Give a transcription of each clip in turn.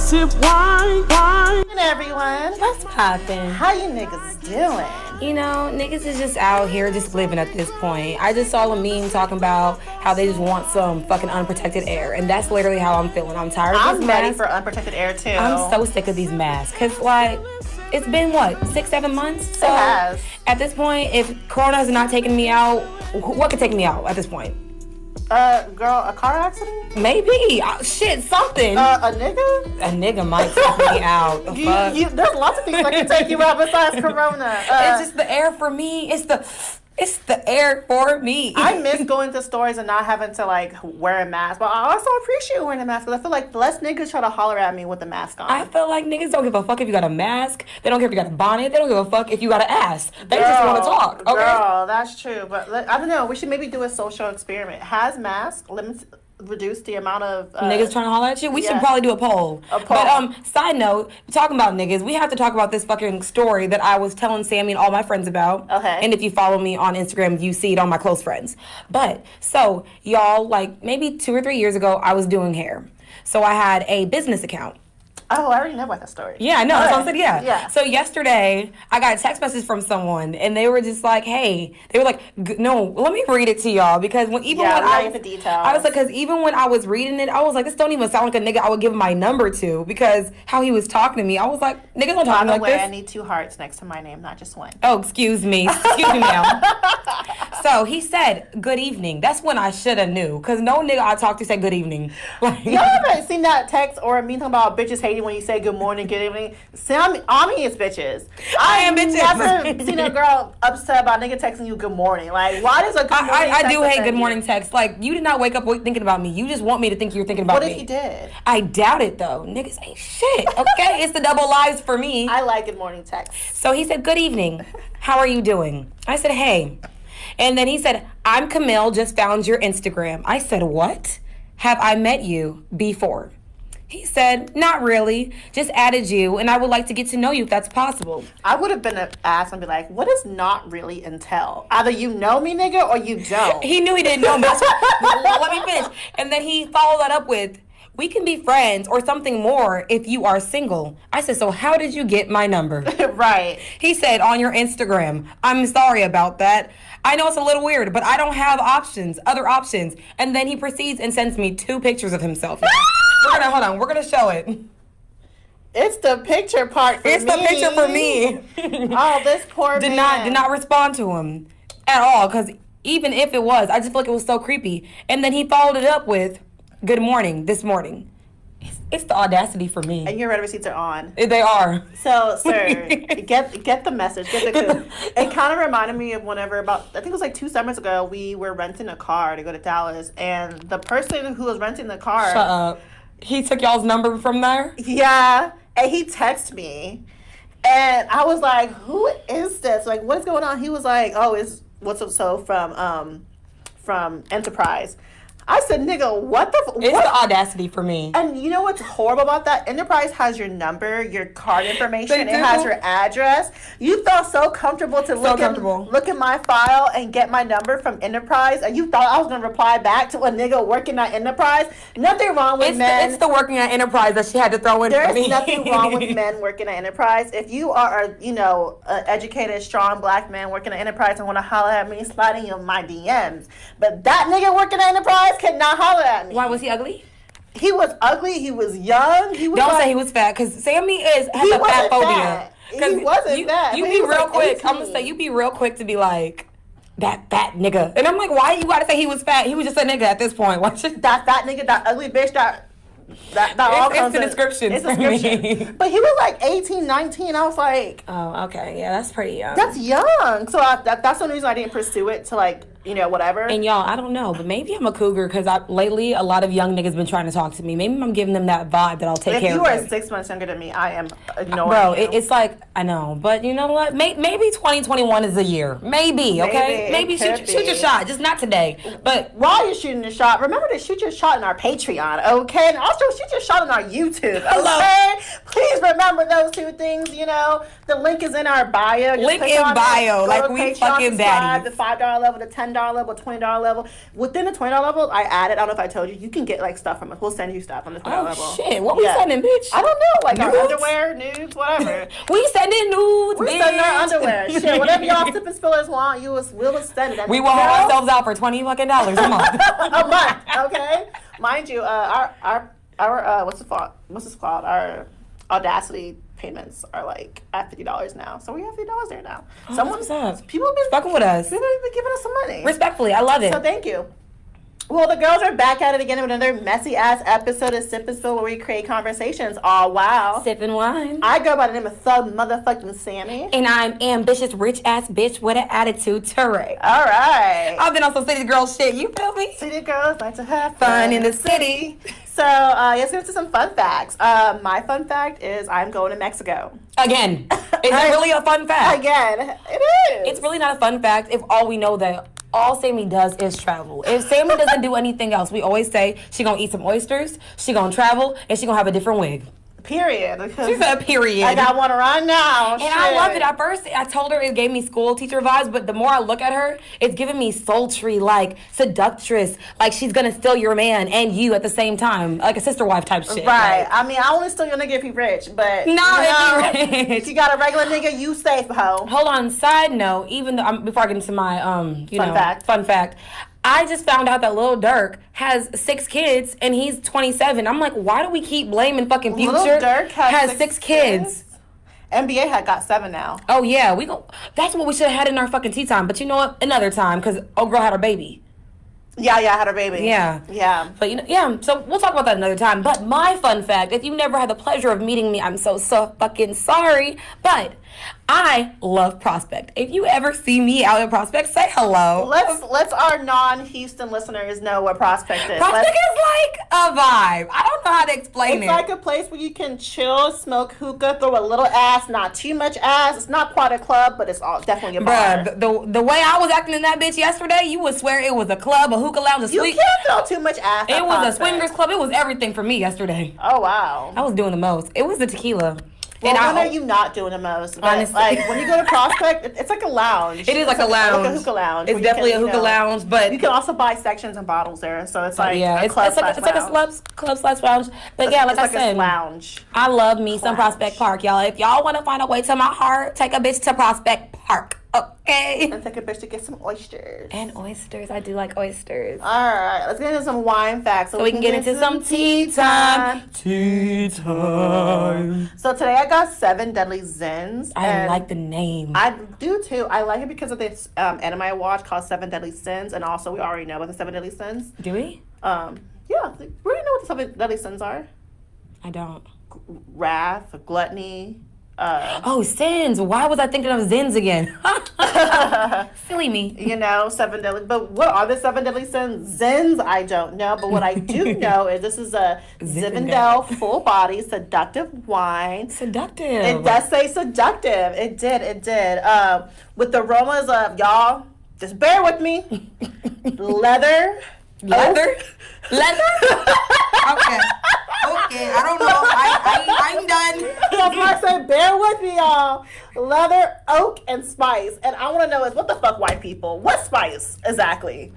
sip wine. Hey everyone, What's poppin'? how you niggas doing? You know, niggas is just out here just living at this point. I just saw a meme talking about how they just want some fucking unprotected air. And that's literally how I'm feeling. I'm tired of I'm these ready masks. for unprotected air too. I'm so sick of these masks. Because, like, it's been, what, 6-7 months? So, It has. at this point, if Corona has not taken me out, what could take me out at this point? Girl, a car accident? Maybe. Shit, something. A nigga? A nigga might take me out. The fuck? There's lots of things that can take you out besides Corona. It's just the air for me. It's the air for me. I miss going to stores and not having to like wear a mask, but I also appreciate wearing a mask because I feel like less niggas try to holler at me with the mask on. I feel like niggas don't give a fuck if you got a mask. They don't care if you got a bonnet. They don't give a fuck if you got an ass. They just want to talk. Okay. Girl, that's true. But I don't know. We should maybe do a social experiment. Has mask reduce the amount of Niggas trying to holler at you? We should yeah. probably do a poll. But side note, talking about niggas, we have to talk about this fucking story that I was telling Sammy and all my friends about. Okay. And if you follow me on Instagram, you see it on my close friends. But so y'all, like maybe 2 or 3 years ago, I was doing hair. So I had a business account. Oh, I already know about that story. Yeah, I know. That's what I said. Yeah. Yeah. So yesterday, I got a text message from someone, and they were just like, "Hey," they were like, "No, let me read it to y'all," because when I get the details. I was like, because even when I was reading it, I was like, this don't even sound like a nigga I would give my number to, because how he was talking to me, I was like, niggas don't talk to me like this. I need 2 hearts next to my name, not just one. Oh, excuse me, now. So he said, "Good evening." That's when I should have knew, because no nigga I talked to said good evening. Like, Y'all ever seen that text or me talking about bitches hating when you say good morning, good evening? Ami is bitches. I am bitches. I've never seen a girl upset about nigga texting you good morning. Like, why does a good morning I text do hate offend good you? morning text. Like, you did not wake up thinking about me. You just want me to think you're thinking about me. What if he did? I doubt it, though. Niggas ain't shit, okay? It's the double lives for me. I like good morning texts. So he said, "Good evening. How are you doing?" I said, "Hey." And then he said, "I'm Camille, just found your Instagram." I said, "What? Have I met you before?" He said, "Not really. Just added you, and I would like to get to know you if that's possible." I would have been asked and be like, what does not really entail? Either you know me, nigga, or you don't. He knew he didn't know me. Let me finish. And then he followed that up with, "We can be friends or something more if you are single." I said, "So how did you get my number?" Right. He said, "On your Instagram." I'm sorry about that. I know it's a little weird, but I don't have other options. And then he proceeds and sends me 2 pictures of himself. We're gonna show it. It's the picture part for me. It's the picture for me. Oh, this poor Did man. not respond to him at all, because even if it was, I just feel like it was so creepy. And then he followed it up with, "Good morning, this morning." It's the audacity for me. And your red receipts are on. They are. So, sir, get the message. Get the clue. It kind of reminded me of whenever I think it was like 2 summers ago, we were renting a car to go to Dallas, and the person who was renting the car. Shut up. He took y'all's number from there? Yeah, and he texted me, and I was like, "Who is this? Like, what's going on?" He was like, "Oh, it's what's up so from Enterprise." I said, "Nigga, what the? It's the audacity for me." And you know what's horrible about that? Enterprise has your number, your card information. They It do. has your address. You felt so comfortable to look at my file and get my number from Enterprise, and you thought I was gonna reply back to a nigga working at Enterprise. Nothing wrong with men. It's the working at Enterprise that she had to throw in for me. There's nothing wrong with men working at Enterprise. If you are an educated, strong black man working at Enterprise and want to holler at me, slide in my DMs. But that nigga working at Enterprise cannot holler at me. Why, was he ugly? He was ugly. He was young. He was. Don't like, say he was fat, because Sammy has He a fat wasn't phobia. fat. He wasn't fat, You but be he was real like quick. 18. I'm gonna say you be real quick to be like, "That fat nigga," and I'm like, why you gotta say he was fat? He was just a nigga at this point. Why should that nigga, that ugly bitch, that all it's comes the in- description. It's a for me. description. But he was like 18, 19. I was like, Oh, okay, yeah, that's pretty young. that's young. So that's the only reason I didn't pursue it to like whatever. And y'all, I don't know, but maybe I'm a cougar, because lately a lot of young niggas been trying to talk to me. Maybe I'm giving them that vibe that I'll take if care you of are them. 6 months younger than me, I am ignoring Bro, you. it's like, I know, but you know what? Maybe 2021 is the year. Maybe, okay? Maybe it could shoot your be. shot. Just not today. But while you're shooting the shot, remember to shoot your shot in our Patreon, okay? And also shoot your shot on our YouTube, Hello. okay? Please remember those 2 things, The link is in our bio. Just Link click in on it. bio, Go like to we Patreon, fucking subscribe, baddies. the $5 level, the $10 level, $20 level. Within the $20 level, I added. I don't know if I told you. You can get like stuff from us. We'll send you stuff on the $20 level. Shit, what we sending, bitch? I don't know, like nudes? our underwear, nudes, whatever. We sending nudes. We sending our underwear. Shit, whatever y'all sip and spillers want, we'll send it. We will have ourselves out for $20 fucking a month. A month, okay. Mind you, our what's this called? Our Audacity payments are like at $50 now, so we have $50 there now. People have been fucking with us. People have been giving us some money. Respectfully, I love it. So thank you. Well, the girls are back at it again with another messy ass episode of Sip and Spill, where we create conversations. Oh wow, sipping wine. I go by the name of Thug Motherfucking Sammy, and I'm ambitious, rich ass bitch with an attitude. Teray. All right, I've been on some city girl shit. You feel me? City girls like to have fun in the city. So let's get into some fun facts. My fun fact is I'm going to Mexico again. Is it really a fun fact? Again, it is. It's really not a fun fact if all we know that all Sammy does is travel. If Sammy doesn't do anything else, we always say she gonna eat some oysters, she gonna travel, and she gonna have a different wig. Period. She said period. I got one right now. And I love it. At first, I told her it gave me school teacher vibes, but the more I look at her, it's giving me sultry, like seductress, like she's gonna steal your man and you at the same time, like a sister wife type shit. Right. Like, I mean, I only steal your nigga if he rich, but if you got a regular nigga, you safe, ho. Hold on. Side note, even though before I get into my fun fact. I just found out that Lil Durk has 6 kids and he's 27. I'm like, why do we keep blaming fucking Future? Lil Durk has 6 kids. NBA got 7 now. Oh yeah, that's what we should have had in our fucking tea time. But you know what? Another time, because old girl had her baby. Yeah, I had her baby. Yeah. But so we'll talk about that another time. But my fun fact, if you never had the pleasure of meeting me, I'm so fucking sorry. But I love Prospect. If you ever see me out in Prospect, say hello. Let's our non-Houston listeners know what Prospect is. Prospect is like a vibe. I don't know how to explain it. It's like a place where you can chill, smoke hookah, throw a little ass, not too much ass. It's not quite a club, but it's all definitely a bar. Bruh, the way I was acting in that bitch yesterday, you would swear it was a club, a hookah lounge, You can't throw too much ass. It was a swingers club. It was everything for me yesterday. Oh wow. I was doing the most. It was the tequila. Well, when are you not doing the most? Honestly. Like, when you go to Prospect, it's like a lounge. It is like a lounge. Like a hookah lounge. It's definitely a hookah lounge, but you can also buy sections and bottles there. So it's like it's like a club/lounge. But yeah, like I said, a lounge. I love me some Prospect Park, y'all. If y'all want to find a way to my heart, take a bitch to Prospect Park. Okay. And take a bitch to get some oysters. And oysters. I do like oysters. All right. Let's get into some wine facts so we can get into some tea time. Tea time. So today I got 7 Deadly Sins. I like the name. I do too. I like it because of this anime I watched called 7 Deadly Sins. And also we already know about the 7 Deadly Sins. Do we? Yeah. We already know what the 7 Deadly Sins are. I don't. Wrath, gluttony. Sins. Why was I thinking of Zins again? Silly me. 7 deadly. But what are the 7 deadly sins? Zins, I don't know. But what I do know is this is a Zinfandel full body seductive wine. Seductive. It does say seductive. It did. With the aromas of, y'all, just bear with me. Leather. Okay, I don't know. I'm done. That's why I said bear with me, y'all. Leather, oak, and spice. And I want to know is what the fuck, white people? What spice exactly?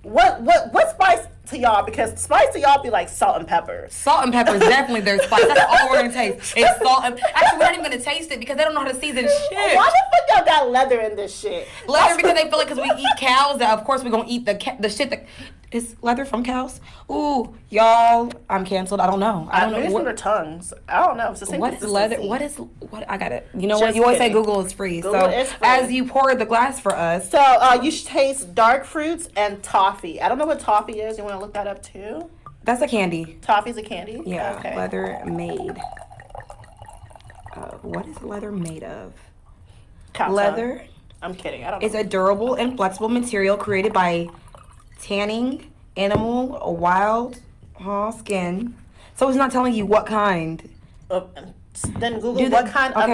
What spice to y'all? Because spice to y'all be like salt and pepper. Salt and pepper is definitely their spice. That's all we're gonna taste. It's salt and actually we're not even gonna taste it because they don't know how to season shit. Why the fuck y'all got leather in this shit? Leather because they feel like because we eat cows that of course we're gonna eat the shit that is leather from cows. Ooh, y'all, I'm canceled. I don't know. I don't know. Maybe from their tongues. I don't know. It's the same. What is leather? What? I got it. You know Just what? You always kidding. say Google is free. Google is free. As you pour the glass for us. So you should taste dark fruits and toffee. I don't know what toffee is. You want to look that up too? That's a candy. Toffee's a candy? Yeah. Okay. Leather made. What is leather made of? Cotton. Leather. I'm kidding. I don't know. It's a durable and flexible material created by tanning animal or wild skin. So it's not telling you what kind. Then Google what kind of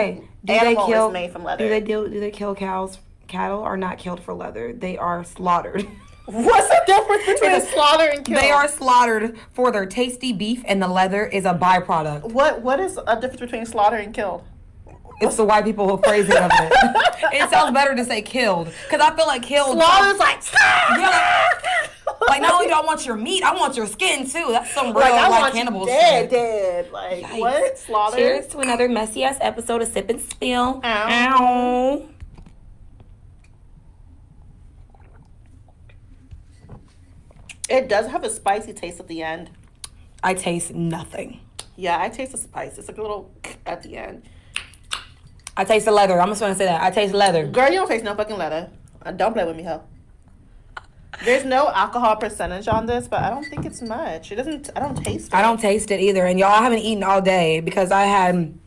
animal is made from leather. Do they kill cows? Cattle are not killed for leather. They are slaughtered. What's the difference between slaughter and kill? They are slaughtered for their tasty beef, and the leather is a byproduct. What is a difference between slaughter and kill? It's the white people phrasing of it. It sounds better to say killed. Because I feel like killed. Slaughter's like, yeah, like, not only do I want your meat, I want your skin, too. That's some real, I like, want cannibal you dead, shit. dead. Like, Yikes. what? Slaughter? Cheers to another messy-ass episode of Sip and Spill. Ow. Ow. It does have a spicy taste at the end. I taste nothing. Yeah, I taste the spice. It's like a little at the end. I taste the leather. I'm just going to say that. I taste leather. Girl, you don't taste no fucking leather. Don't play with me, ho. There's no alcohol percentage on this, but I don't think it's much. I don't taste it. I don't taste it either. And y'all, I haven't eaten all day because I had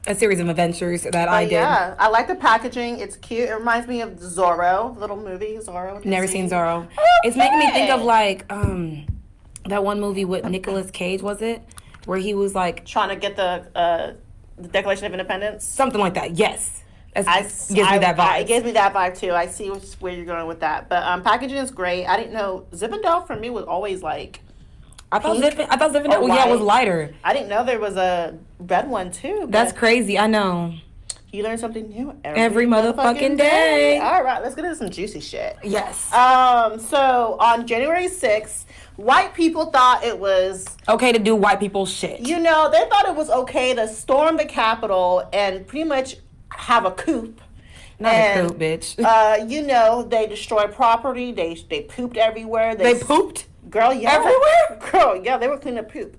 a series of adventures that I did. Yeah, I like the packaging. It's cute. It reminds me of Zorro, the little movie, Zorro. Never seen Zorro. Okay. It's making me think of like that one movie with Nicolas Cage, was it? Where he was like Trying to get the Declaration of Independence. something like that. Yes. Gives me that It vibe. gives me that vibe too. I see where you're going with that. But packaging is great. I didn't know Zinfandel for me was always like I thought pink Zinfandel or was white. lighter. I didn't know there was a red one too. But That's crazy. I know. you learn something new Every motherfucking day. All right, let's get into some juicy shit. Yes. So on January 6th, white people thought it was, Okay to do white people shit. they thought it was okay to storm the Capitol and pretty much have a coup. Not and, a coup, bitch. They destroyed property. They pooped everywhere. They pooped? Girl, yeah. Everywhere? Girl, yeah, they were cleaning up poop.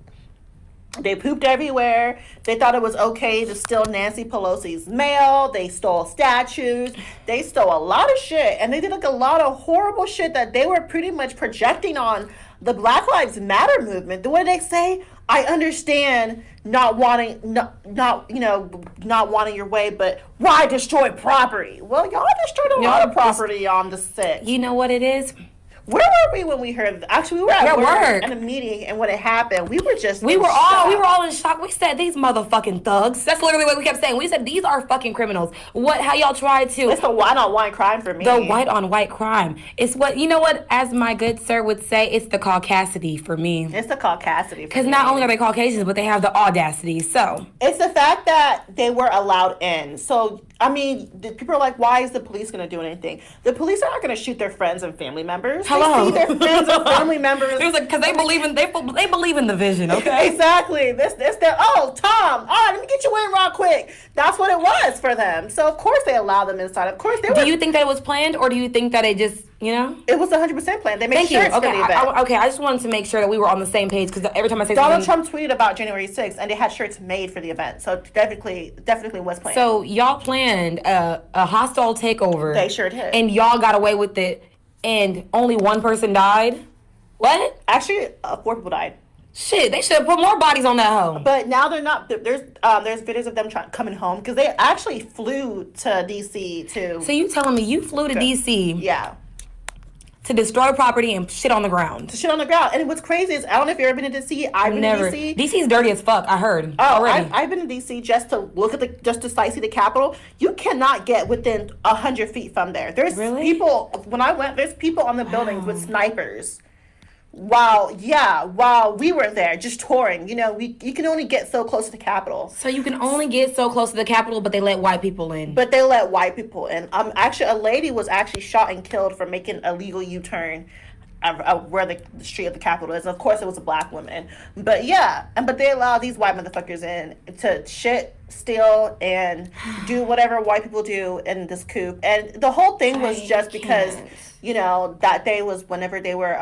They pooped everywhere. They thought it was okay to steal Nancy Pelosi's mail. They stole statues. They stole a lot of shit. And they did like a lot of horrible shit that they were pretty much projecting on the Black Lives Matter movement. The way they say, I understand not wanting your way, but why destroy property? Well, y'all destroyed a lot of property on the 6th. You know what it is? Where were we when we heard? Actually, we were at work. in a meeting, and when it happened, we were all in shock. We said these motherfucking thugs. That's literally what we kept saying. We said these are fucking criminals. How y'all tried to? It's the white on white crime for me. The white on white crime. It's what as my good sir would say, it's the caucasity for me. It's the caucasity. Because not only are they Caucasians, but they have the audacity. So it's the fact that they were allowed in. So I mean, people are like, why is the police going to do anything? The police are not going to shoot their friends and family members. Hello. They see their friends and family members. It was like, because they believe in the vision, okay? Exactly. This, oh, Tom, all right, let me get you in real quick. That's what it was for them. So, of course, they allowed them inside. Of course, Do you think that it was planned, or do you think that it just, It was 100% planned. They made Thank you. shirts for the event. Okay, I just wanted to make sure that we were on the same page, because every time I say Donald something... Trump tweeted about January 6th, and they had shirts made for the event. So, definitely was planned. So, y'all planned a hostile takeover. They sure did. And y'all got away with it, and only one person died? What? Actually, 4 people died. Shit, they should have put more bodies on that hoe. But now they're not. There's videos of them coming home because they actually flew to D.C. to. So you telling me you flew to D.C. Yeah. To destroy property and shit on the ground? To shit on the ground. And what's crazy is, I don't know if you've ever been to D.C. I've been to D.C. D.C.'s dirty as fuck, I heard. Oh, already. I've been to D.C. just to look at just to sightsee the Capitol. You cannot get within 100 feet from there. There's people, when I went, there's people on the buildings with snipers. While we were there just touring, you can only get so close to the Capitol. So you can only get so close to the Capitol, but they let white people in. But they let white people in. Actually, a lady was actually shot and killed for making a legal U-turn where the street of the Capitol is. And of course, it was a black woman. But yeah, but they allow these white motherfuckers in to shit, steal, and do whatever white people do in this coup. And the whole thing was just because, that day was whenever they were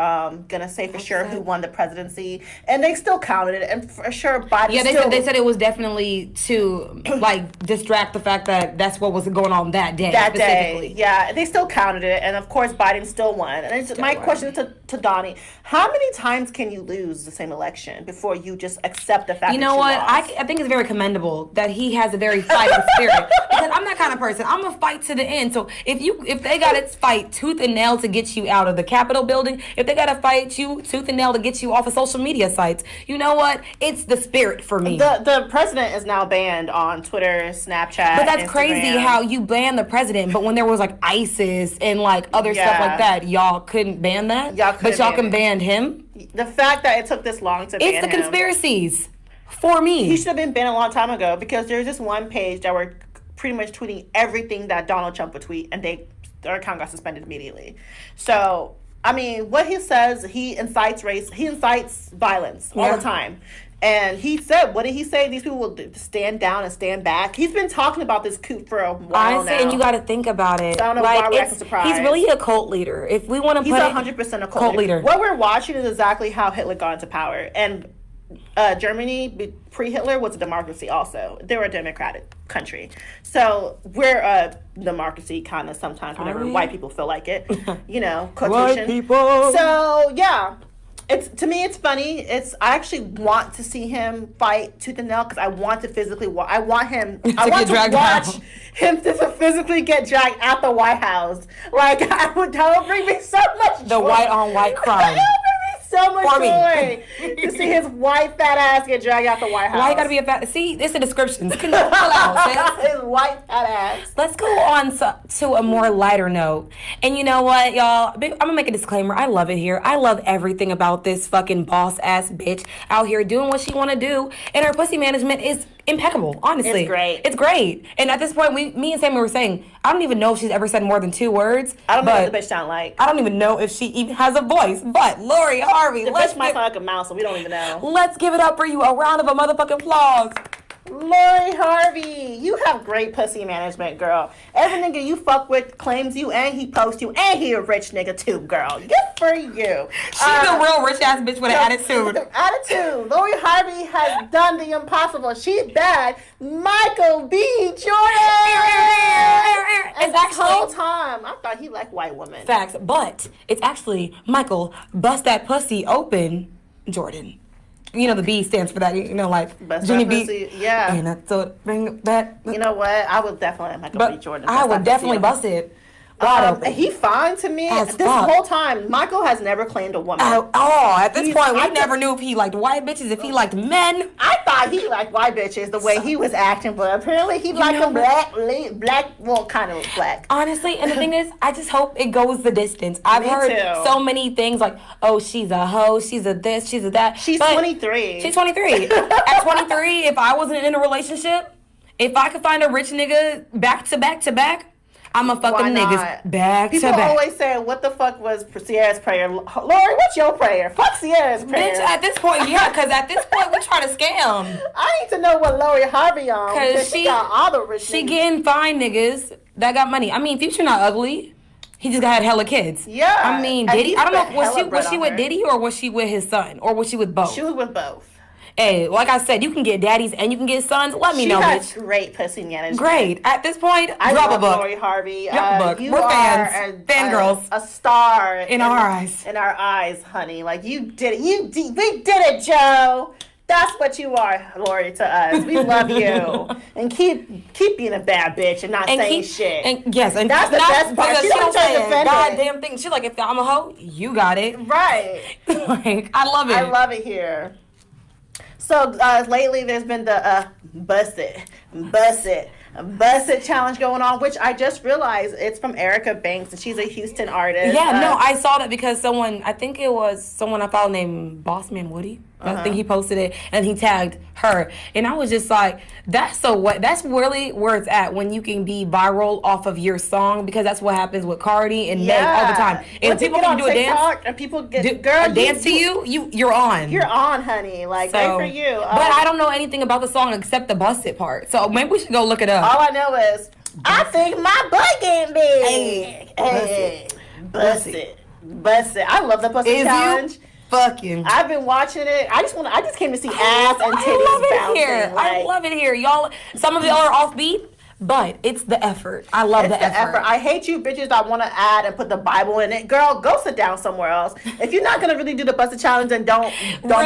gonna say for sure who won the presidency, and they still counted it, and for sure Biden. Yeah, they said it was definitely to distract the fact that that's what was going on that day. That day, yeah, they still counted it, and of course Biden still won. And my question to Donnie: how many times can you lose the same election before you just accept the fact? You know what? I think it's very commendable that he has a very fighting spirit, because I'm that kind of person. I'm gonna fight to the end. So if they gotta fight tooth and nail to get you out of the Capitol building, if they gotta fight you tooth and nail to get you off of social media sites, you know what? It's the spirit for me. The president is now banned on Twitter, Snapchat. But that's Instagram. crazy how you ban the president, but when there was like ISIS and like other stuff like that, y'all couldn't ban that. But y'all can ban him. The fact that it took this long to ban him. It's the conspiracies. For me. He should have been banned a long time ago, because there's this one page that were pretty much tweeting everything that Donald Trump would tweet, and their account got suspended immediately. So, I mean, what he says, he incites violence all the time. And he said, what did he say? These people will stand down and stand back. He's been talking about this coup for a while Honestly, now. and you got to think about it. So I don't know why we're acting surprised. He's really a cult leader. If we want to he's 100% a cult leader. What we're watching is exactly how Hitler got into power. And Germany, pre-Hitler, was a democracy also. They were a democratic country. So we're a democracy kind of sometimes whenever white people feel like it. You know, quotation. White people. So, yeah. To me, it's funny. I actually want to see him fight tooth and nail because I want to physically. I want him. I want to watch him to physically get dragged out the White House. Like that would bring me so much joy. The white on white crime. So much joy to see his white fat ass get dragged out the White House. Why you gotta be a fat? See, it's the descriptions. Can you pull out, sis? His white fat ass. Let's go on to a more lighter note. And you know what, y'all? I'm gonna make a disclaimer. I love it here. I love everything about this fucking boss ass bitch out here doing what she wanna do, and her pussy management is impeccable. Honestly, it's great. It's great. And at this point, me and Sammy were saying, I don't even know if she's ever said more than 2 words. I don't know what the bitch sound like. I don't even know if she even has a voice. But Lori Harvey, the bitch might sound like a mouse, so we don't even know. Let's give it up for you. A round of motherfucking applause. Lori Harvey, you have great pussy management, girl. Every nigga you fuck with claims you, and he posts you, and he a rich nigga too, girl. Good for you. She's a real rich ass bitch with an attitude. Attitude. Lori Harvey has done the impossible. She's bad. Michael B. Jordan. And this whole time, I thought he liked white women. Facts, but it's actually Michael Bust That Pussy Open Jordan. You know the B stands for that. You know, like Bust Jimmy that B. pussy, yeah. And so bring that. You know what? I would definitely Michael B. Jordan. I would definitely bust it. He fine to me. As this fuck. whole time, Michael has never claimed a woman. At this point, we never knew if he liked white bitches, if he liked men. I thought he liked white bitches the way he was acting, but apparently he liked them black, well, kind of black. Honestly, and the thing is, I just hope it goes the distance. I've heard so many things like, oh, she's a hoe, she's a this, she's a that. She's 23. She's 23. At 23, if I wasn't in a relationship, if I could find a rich nigga back to back to back, I'm a fucking niggas back People to back. People always say, what the fuck was Sierra's prayer? Lori, what's your prayer? Fuck Sierra's prayer. Bitch, at this point, yeah, because at this point, we try to scam. I need to know what Lori Harvey on. Because she got all the rich She niggas. getting fine niggas that got money. I mean, Future not ugly. He just had hella kids. Yeah. I mean, Diddy, I don't know, was she with Diddy or was she with his son? Or was she with both? She was with both. Hey, like I said, you can get daddies and you can get sons. Let me know, bitch. She has great pussy management. Great. At this point, I drop love a book. Lori Harvey. Drop a book. You We're are fans. Fangirls. A star. In our eyes. In our eyes, honey. Like, you did it. We did it, Joe. That's what you are, Lori, to us. We love you. And keep being a bad bitch and not saying shit. And yes, and that's the best part. She don't say a goddamn thing. She's like, if I'm a hoe, you got it. Right. Like, I love it. I love it here. So lately there's been the bust it challenge going on, which I just realized it's from Erica Banks, and she's a Houston artist. Yeah, no, I saw that because I think it was someone I follow named Bossman Woody. I think he posted it and he tagged her, and I was just like, that's really where it's at when you can be viral off of your song, because that's what happens with Cardi and Meg all the time. And once people can do a dance, and people get a dance to you're on. You're on, honey. Like, great for you. But I don't know anything about the song except the bust it part, so maybe we should go look it up. All I know is I think my butt getting big. Hey, bust it. I love the bust it challenge. Fucking. I've been watching it. I just came to see ass and titties bouncing. Here. I love it here. Y'all, some of y'all are offbeat, but it's the effort. I love the effort. I hate you bitches that want to add and put the Bible in it. Girl, go sit down somewhere else. If you're not going to really do the busted challenge, then don't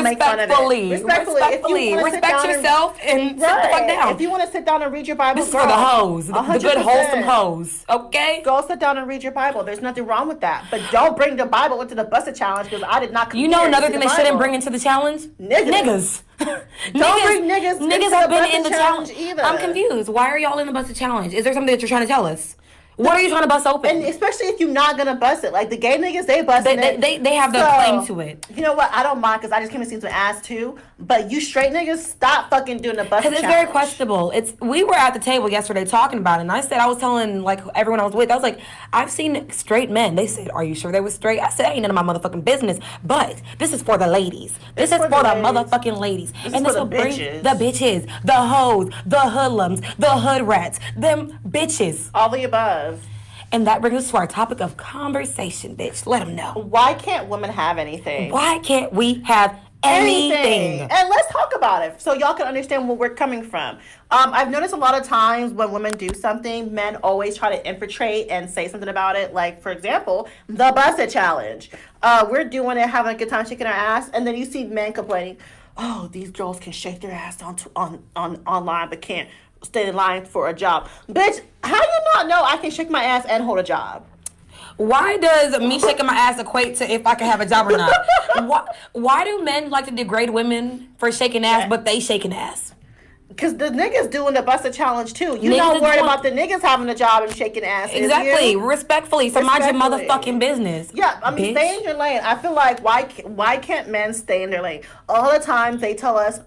make fun of it. Respectfully. Respect yourself and sit the fuck down. If you want to sit down and read your Bible, this is for the hoes. The good, wholesome hoes. Okay? Go sit down and read your Bible. There's nothing wrong with that. But don't bring the Bible into the busted challenge, because I did not compare. You know another thing they shouldn't bring into the challenge? Niggas. Don't bring niggas have been in the challenge either. I'm confused. Why are y'all in the busted challenge? Is there something that you're trying to tell us? What are you trying to bust open? And especially if you're not gonna bust it, like the gay niggas, they bust it. They have the claim to it. You know what? I don't mind because I just came and seen some ass too. But you straight niggas, stop fucking doing the bust. Because it's very questionable. We were at the table yesterday talking about it, and I was telling like everyone I was with, I was like, I've seen straight men. They said, "Are you sure they were straight?" I said, "Ain't none of my motherfucking business." But this is for the ladies. This is for the motherfucking ladies. And this will bring the bitches, the hoes, the hoodlums, the hood rats, them bitches. All the above. And that brings us to our topic of conversation, bitch. Let them know. Why can't women have anything? Why can't we have anything? And let's talk about it so y'all can understand where we're coming from. I've noticed a lot of times when women do something, men always try to infiltrate and say something about it. Like, for example, the busted challenge. We're doing it, having a good time shaking our ass, and then you see men complaining, "Oh, these girls can shake their ass on online, but can't stay in line for a job." Bitch, how you not know I can shake my ass and hold a job? Why does me shaking my ass equate to if I can have a job or not? Why do men like to degrade women for shaking ass, but they shaking ass? Because the niggas doing the busted challenge too. You're not worried about the niggas having a job and shaking ass. Exactly. Respectfully. So mind your motherfucking business. Yeah, I mean, stay in your lane. I feel like why can't men stay in their lane? All the time they tell us,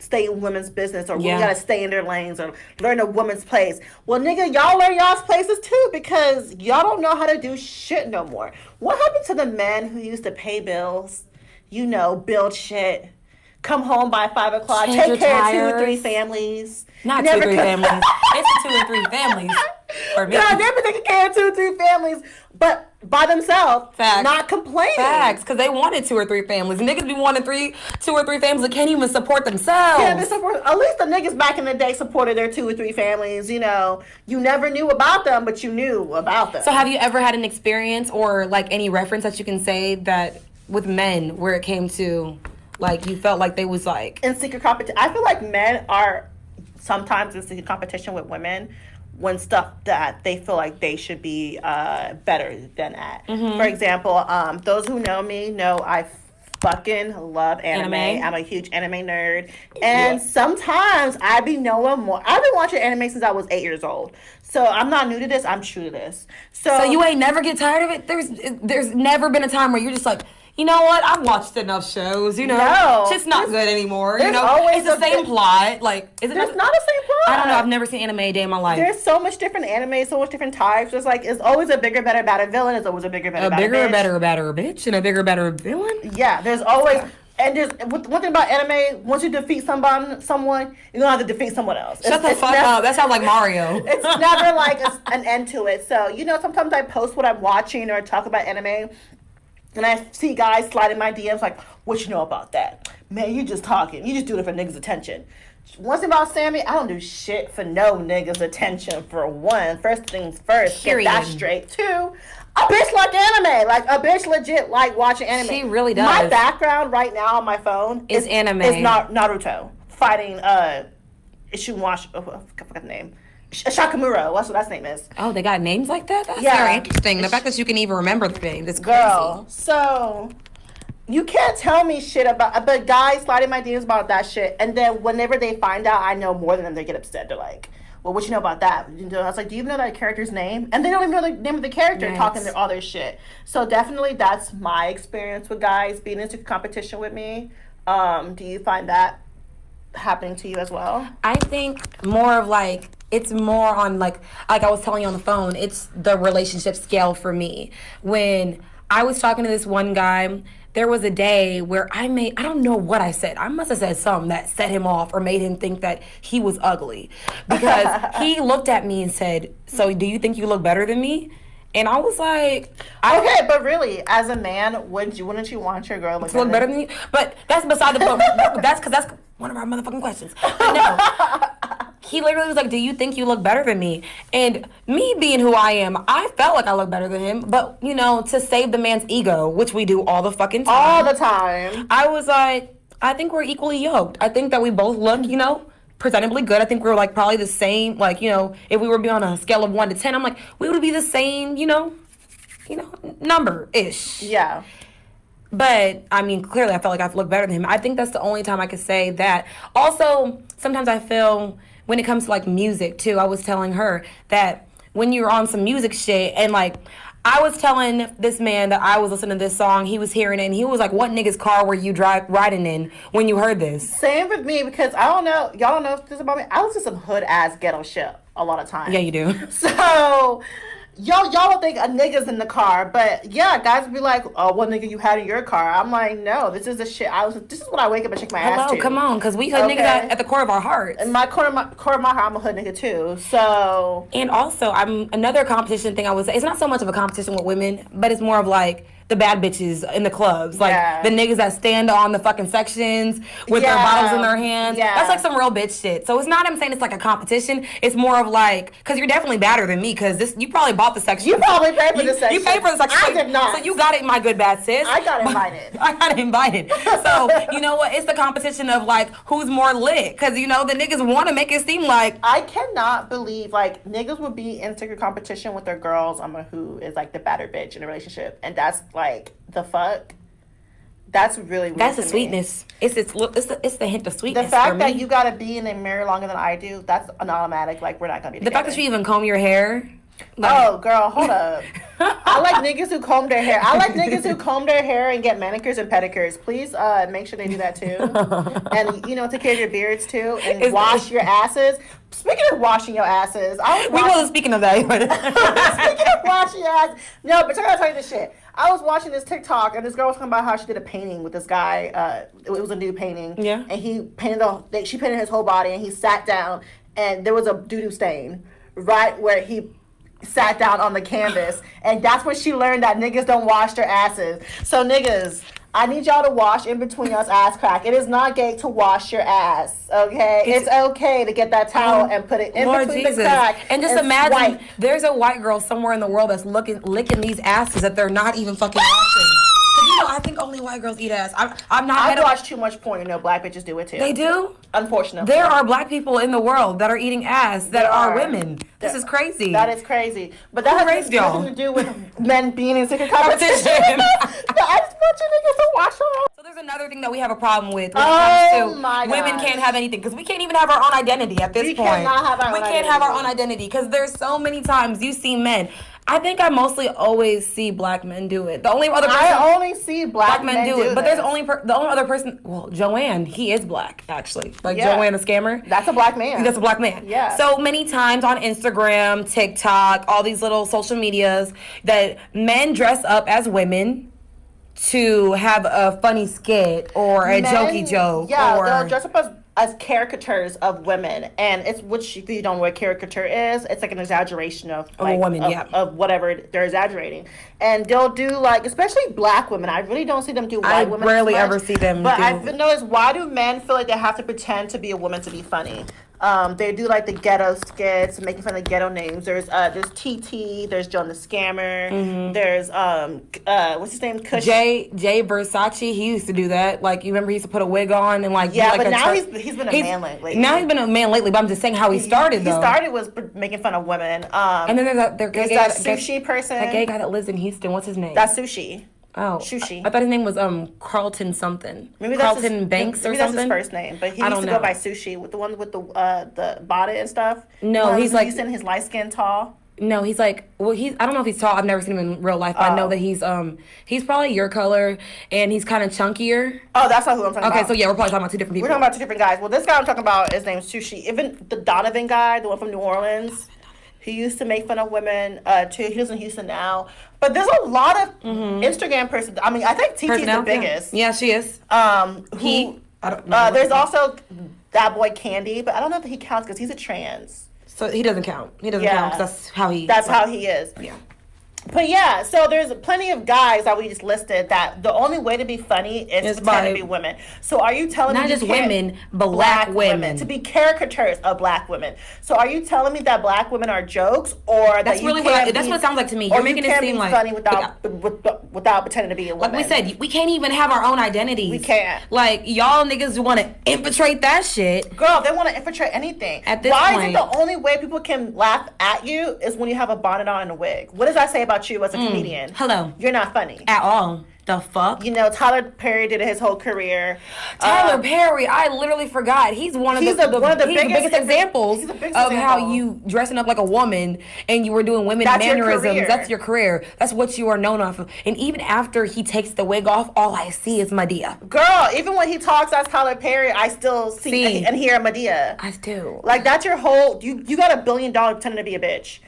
stay in women's business, or we gotta stay in their lanes, or learn a woman's place. Well, nigga, y'all learn y'all's places too, because y'all don't know how to do shit no more. What happened to the men who used to pay bills, build shit, come home by 5 o'clock, take care of 2 or 3 families? Not 2 or 3 families. It's 2 or 3 families. For me. Yeah, they've been taking care of 2 or 3 families, but by themselves, not complaining. Facts, because they wanted 2 or 3 families. Niggas be wanting 2 or 3 families that can't even support themselves. Yeah, at least the niggas back in the day supported their 2 or 3 families. You never knew about them, but you knew about them. So have you ever had an experience or like any reference that you can say that with men where it came to like you felt like they was like in secret competition? I feel like men are sometimes in secret competition with women when stuff that they feel like they should be better than at. Mm-hmm. For example, those who know me know I fucking love anime. I'm a huge anime nerd. And sometimes I be knowing more. I've been watching anime since I was 8 years old. So I'm not new to this. I'm true to this. So you ain't never get tired of it? There's never been a time where you're just like, you know what? I've watched enough shows. No, it's just not good anymore. Always it's the same plot. Like, is it? There's not the same plot. I don't know. I've never seen anime a day in my life. There's so much different anime, so much different types. It's like it's always a bigger, better, badder villain. It's always a bigger, better, better bitch, and a bigger, better villain. Yeah, there's always. And there's one thing about anime. Once you defeat someone, you're gonna have to defeat someone else. Shut the fuck up. That sounds like Mario. It's never like an end to it. So sometimes I post what I'm watching or talk about anime. And I see guys sliding my DMs like, "What you know about that? Man, you just talking. You just doing it for niggas' attention." One thing about Sammy, I don't do shit for no niggas' attention, for one. First things first, Period. Get that straight. 2, a bitch like anime. Like, a bitch legit like watching anime. She really does. My background right now on my phone is anime. Is Naruto. Fighting, Ishiwashi, I forgot the name. Shakamura, that's what that name is. Oh, they got names like that? That's very interesting. The fact that you can even remember the name, that's crazy. Girl, so you can't tell me shit about, but guys sliding my DMs about that shit, and then whenever they find out I know more than them, they get upset. They're like, "Well, what you know about that?" I was like, "Do you even know that character's name?" And they don't even know the name of the character, talking all their shit. So definitely that's my experience with guys being into competition with me. Do you find that happening to you as well? I think more of like, it's more on like I was telling you on the phone, it's the relationship scale for me. When I was talking to this one guy, there was a day where I don't know what I said. I must have said something that set him off or made him think that he was ugly. Because he looked at me and said, "So do you think you look better than me?" And I was like, okay, but really, as a man, wouldn't you want your girl to look better than you? But that's beside the point. That's one of our motherfucking questions. But no, he literally was like, "Do you think you look better than me?" And me being who I am, I felt like I looked better than him. But to save the man's ego, which we do all the fucking time. All the time. I was like, I think we're equally yoked. I think that we both look, presentably good. I think we're like probably the same, like, if we were be on a scale of 1 to 10, I'm like, we would be the same, number-ish. Yeah. But, I mean, clearly I felt like I looked better than him. I think that's the only time I could say that. Also, sometimes I feel when it comes to, like, music, too, I was telling her that when you're on some music shit and like. I was telling this man that I was listening to this song. He was hearing it, and he was like, "What nigga's car were you riding in when you heard this?" Same with me, because I don't know. Y'all don't know this about me. I listen to some hood ass ghetto shit a lot of times. Yeah, you do. So y'all don't think a nigga's in the car, but yeah, guys be like, "Oh, what nigga you had in your car?" I'm like, "No, this is the shit. This is what I wake up and shake my ass to." Come on, because we hood niggas at the core of our hearts. In my core of my heart, I'm a hood nigga too. So. And also, I'm another competition thing I would say. It's not so much of a competition with women, but it's more of like the bad bitches in the clubs, like the niggas that stand on the fucking sections with their bottles in their hands. Yeah. That's like some real bitch shit. So it's not. I'm saying it's like a competition. It's more of like, because you're definitely badder than me. Because you probably bought the section. You probably paid for the section. You paid for the section. I did not. So you got it, my good bad sis. I got invited. I got invited. So you know what? It's the competition of like who's more lit. Because you know the niggas want to make it seem like. I cannot believe like niggas would be in secret competition with their girls on who is like the badder bitch in a relationship, and that's like the fuck. That's really weird. That's the sweetness. It's the hint of sweetness. The fact that you gotta be in a mirror longer than I do, that's an automatic. Like we're not gonna be together. The fact that you even comb your hair. Like, oh, girl, hold up. I like niggas who comb their hair. I like niggas who comb their hair and get manicures and pedicures. Please make sure they do that too. And, take care of your beards too. And wash your asses. Speaking of washing your asses. We wasn't speaking of that. Speaking of washing your ass. No, but I gotta tell you this shit. I was watching this TikTok and this girl was talking about how she did a painting with this guy. It was a nude painting. Yeah. And she painted his whole body and he sat down and there was a doo-doo stain right where he sat down on the canvas, and that's when she learned that niggas don't wash their asses. So niggas, I need y'all to wash in between y'all's ass crack. It is not gay to wash your ass, okay? It's okay to get that towel and put it in between the crack. And just imagine there's a white girl somewhere in the world that's licking these asses that they're not even fucking washing. I think only white girls eat ass. I've watched too much porn. Black bitches do it too. They do? Unfortunately. There are black people in the world that are eating ass that are women. This is crazy. That is crazy. But that has nothing to do with men being in secret competition. I just want you niggas to wash them. So there's another thing that we have a problem with when it comes to women can't have anything. Because we can't even have our own identity at this point. We cannot have our own identity. We can't have our own identity. Because there's so many times you see men. I think I mostly always see black men do it. The only other person I only see black men do it. But there's the only other person. Well, Joanne, he is black actually. Like Joanne the scammer. That's a black man. That's a black man. Yeah. So many times on Instagram, TikTok, all these little social medias that men dress up as women to have a funny skit or a jokey joke. Yeah, or they'll dress up as caricatures of women, and it's which if you don't know what caricature is, it's like an exaggeration of a woman, of whatever they're exaggerating, and they'll do like especially black women. I really don't see them do white women. I rarely ever see them. But I've noticed, why do men feel like they have to pretend to be a woman to be funny? They do like the ghetto skits, making fun of ghetto names. There's TT. There's John the Scammer. Mm-hmm. There's what's his name? Kush. Jay Versace. He used to do that. Like you remember, he used to put a wig on and like but now he's been a man lately. Now he's been a man lately. But I'm just saying how he started. He started was making fun of women. And then there's that sushi person. That gay guy that lives in Houston. What's his name? That's Sushi. Oh, Sushi. I thought his name was Carlton something. Maybe Carlton Banks or something. That's his first name, but he used to go by Sushi with the one with the bonnet and stuff. No, he's like his light skin, tall. No, he's like I don't know if he's tall. I've never seen him in real life, but I know that he's probably your color and he's kind of chunkier. Oh, that's not who I'm talking about. Okay, so yeah, we're probably talking about two different people. We're talking about two different guys. Well, this guy I'm talking about, his name's Sushi. Even the Donovan guy, the one from New Orleans. He used to make fun of women too. He lives in Houston now. But there's a lot of Instagram person. I mean, I think TT's the biggest. Yeah, she is. I don't know. There's also that boy Candy, but I don't know if he counts because he's a trans. So he doesn't count. He doesn't count because that's how he. That's how he is. Yeah. But yeah, so there's plenty of guys that we just listed that the only way to be funny is to pretend to be women. So are you telling me not just women, black women to be caricatures of black women? So are you telling me that black women are jokes, or that's that really that's what it sounds like to me? You're making it seem like funny without pretending to be a woman. Like we said, we can't even have our own identities. We can't. Like y'all niggas want to infiltrate that shit. Girl, they want to infiltrate anything. At this point, why is it the only way people can laugh at you is when you have a bonnet on and a wig? What does that say about you as a comedian? Hello. You're not funny. At all. The fuck? You know, Tyler Perry did his whole career. Tyler Perry, I literally forgot. He's one of the biggest examples of how you dressing up like a woman and you were doing women mannerisms. That's your career. That's what you are known off of. And even after he takes the wig off, all I see is Madea. Girl, even when he talks as Tyler Perry, I still see and hear Madea. I do. Like, that's your whole... You got $1 billion pretending to be a bitch.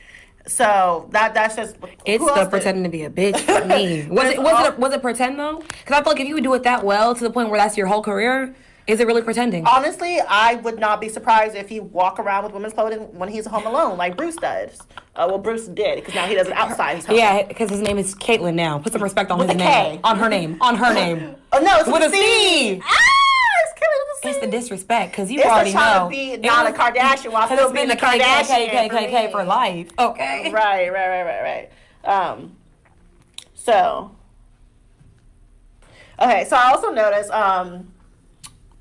So that's just... It's the pretending to be a bitch for me. Was it pretend though? Because I feel like if you would do it that well to the point where that's your whole career, is it really pretending? Honestly, I would not be surprised if he walk around with women's clothing when he's home alone, like Bruce does. Well, Bruce did, because now he does it outside his home. Yeah, because his name is Caitlyn now. Put some respect on his name. On her name. On her name. Oh no, it's with a C. It's the disrespect, because you already know. It's to be not a Kardashian while still being the KKK for life. Okay. Right. So I also noticed I'm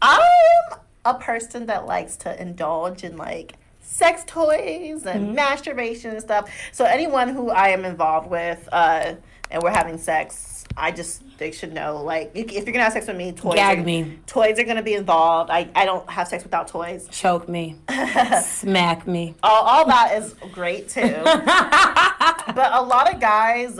a person that likes to indulge in like sex toys and masturbation and stuff. So anyone who I am involved with and we're having sex, they should know, like, if you're gonna have sex with me, toys are gonna be involved. I don't have sex without toys. Choke me. Smack me. All that is great too. But a lot of guys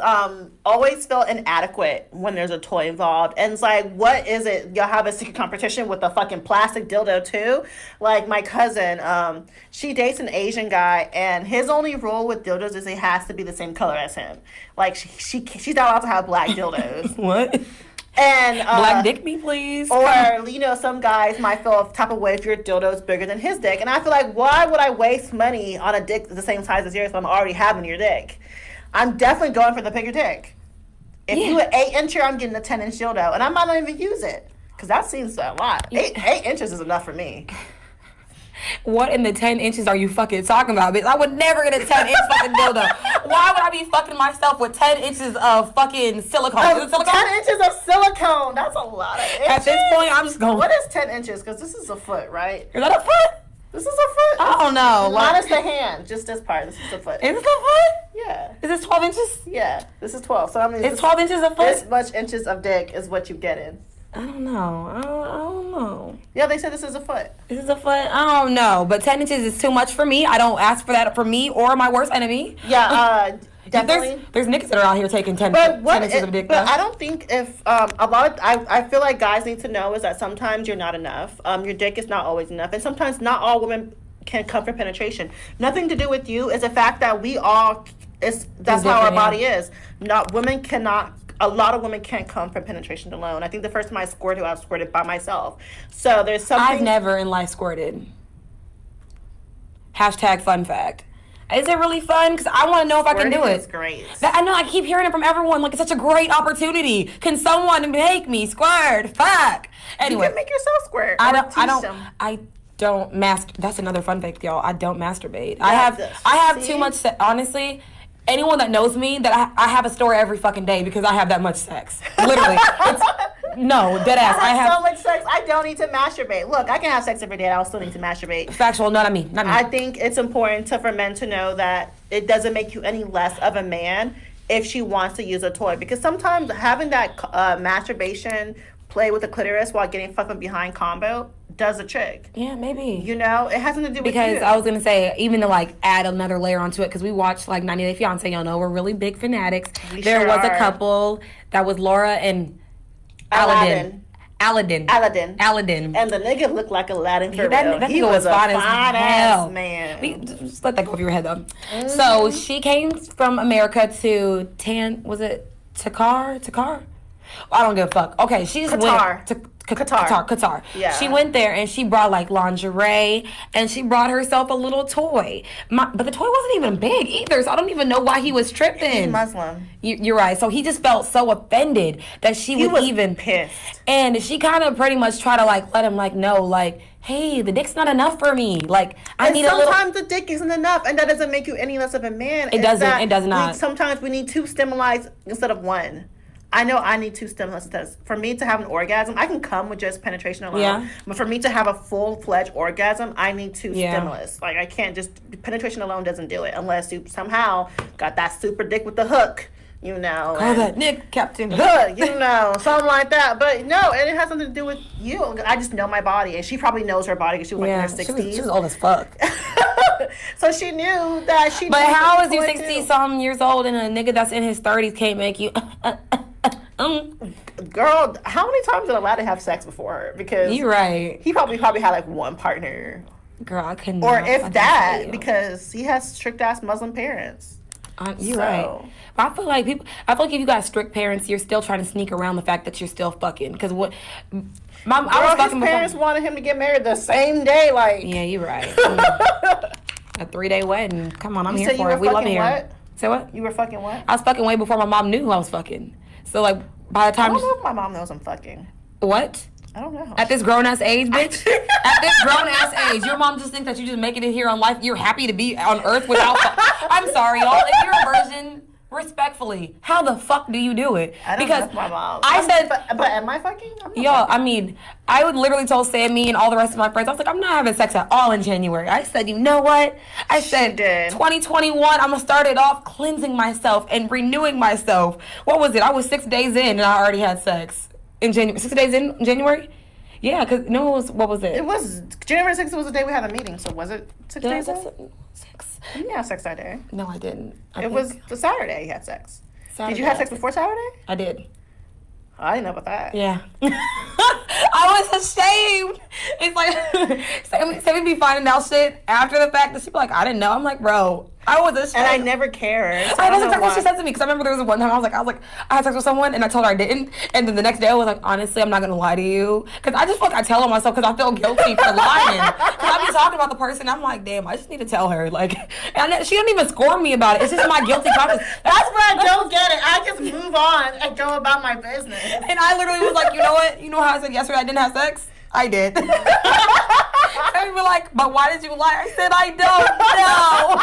always feel inadequate when there's a toy involved. And it's like, what is it? Y'all have a secret competition with a fucking plastic dildo too? Like my cousin, she dates an Asian guy, and his only rule with dildos is it has to be the same color as him. Like she's not allowed to have black dildos. What? And black dick me, please. Or some guys might feel a type of way if your dildo is bigger than his dick, and I feel like, why would I waste money on a dick the same size as yours if I'm already having your dick? I'm definitely going for the bigger dick. If you an 8-incher, I'm getting a 10-inch dildo, and I might not even use it because that seems a lot. 8 inches is enough for me. What in the 10 inches are you fucking talking about, bitch? I would never get a 10-inch fucking dildo. Why would I be fucking myself with 10 inches of fucking silicone? Is it silicone? 10 inches of silicone. That's a lot of inches. At this point, I'm just going... What is 10 inches? Because this is a foot, right? Is that a foot? This is a foot. I don't know. Minus the hand. Just this part. This is a foot. Is this a foot? Yeah. Is this 12 inches? Yeah. This is 12. So I mean... Is 12 inches a foot? This much inches of dick is what you get in. I don't know. I don't know. Yeah, they said this is a foot. This is a foot? I don't know. But 10 inches is too much for me. I don't ask for that for me or my worst enemy. Yeah, definitely. There's niggas that are out here taking 10 inches of dick. But I don't think if I feel like guys need to know is that sometimes you're not enough. Your dick is not always enough, and sometimes not all women can come for penetration. Nothing to do with you. Is the fact that that's how our body is. A lot of women can't come from penetration alone. I think the first time I squirted, I was squirted by myself. So there's something... I've never in life squirted. # fun fact. Is it really fun? Because I want to know if I can do it. It's great. I know, I keep hearing it from everyone. Like, it's such a great opportunity. Can someone make me squirt? Fuck. Anyway. You can make yourself squirt. I don't masturbate. That's another fun fact, y'all. I don't masturbate. I have too much honestly... Anyone that knows me, that I have a story every fucking day because I have that much sex. Literally. No, dead ass. I have so much sex, I don't need to masturbate. Look, I can have sex every day and I'll still need to masturbate. Factual, not me. I think it's important for men to know that it doesn't make you any less of a man if she wants to use a toy. Because sometimes having that masturbation play with the clitoris while getting fucked from behind combo does a trick. Yeah, maybe. It has nothing to do with because I was going to say, even to like add another layer onto it, because we watched like 90 Day Fiance, y'all know we're really big fanatics. There was a couple that was Laura and Aladdin. And the nigga looked like Aladdin for real. That nigga was fine as hell. Man. Just let that go over your head though. Mm-hmm. So she came from America to Takar? I don't give a fuck. Okay, she just went to Qatar. Yeah. She went there and she brought like lingerie and she brought herself a little toy. But the toy wasn't even big either, so I don't even know why he was tripping. He's Muslim. You're right. So he just felt so offended that he was even pissed. And she kind of pretty much tried to like let him like know like, hey, the dick's not enough for me. Like I need a little. Sometimes the dick isn't enough, and that doesn't make you any less of a man. It doesn't. It does not. Sometimes we need 2 stimuli instead of 1. I know I need 2 stimulus tests. For me to have an orgasm, I can come with just penetration alone. Yeah. But for me to have a full-fledged orgasm, I need 2 stimulus. Like, I can't just... Penetration alone doesn't do it unless you somehow got that super dick with the hook. you know. Call that Nick Captain. Good, you know, something like that. But no, and it has something to do with you. I just know my body, and she probably knows her body because she was like in her 60s. She was old as fuck. So she knew that she. But how is you 60-something years old and a nigga that's in his 30s can't make you? Girl, how many times did Aladdin have sex before her? Because you're right. He probably had like one partner. Girl, I couldn't. Or if that, because he has strict ass Muslim parents. You're right. But I feel like if you got strict parents, you're still trying to sneak around the fact that you're still fucking. Because I was fucking. His parents wanted him to get married the same day. Like, yeah, you're right. A 3-day wedding. Come on, I'm here for it. We love it here. What? Say what? You were fucking what? I was fucking way before my mom knew I was fucking. So like by the time. I don't know if my mom knows I'm fucking. What? I don't know. At this grown ass age, bitch. At this grown ass age, your mom just thinks that you just making it here on life. You're happy to be on Earth without. I'm sorry, y'all. If you're a virgin, respectfully, how the fuck do you do it? I don't know my mom. But am I fucking? Y'all, I mean, I would literally told Sammy and all the rest of my friends, I was like, I'm not having sex at all in January. I said, you know what? I said, 2021, I'm gonna start it off cleansing myself and renewing myself. What was it? I was 6 days in and I already had sex. In January, 6 days in January? Yeah, because what was it? It was January 6th was the day we had a meeting, so was it 6 days in? 6. You didn't have sex that day. No, I didn't. It was the Saturday you had sex. Saturday. Did you have sex before Saturday? I did. I didn't know about that. Yeah. I was ashamed. It's like, Sammy be finding out shit after the fact that she be like, I didn't know. I'm like, bro, I was ashamed. And I never cared. So that's exactly what she said to me. Because I remember there was one time I was like, I had sex with someone and I told her I didn't. And then the next day I was like, honestly, I'm not going to lie to you. Because I just feel like I tell on myself because I feel guilty for lying. Because I be talking about the person. I'm like, damn, I just need to tell her. Like, and she didn't even score me about it. It's just my guilty conscience. That's where I don't get it. I just move on and go about my business. And I literally was like, you know what? You know how I said yesterday I didn't have sex? I did. And we were like, but why did you lie? I said, I don't know.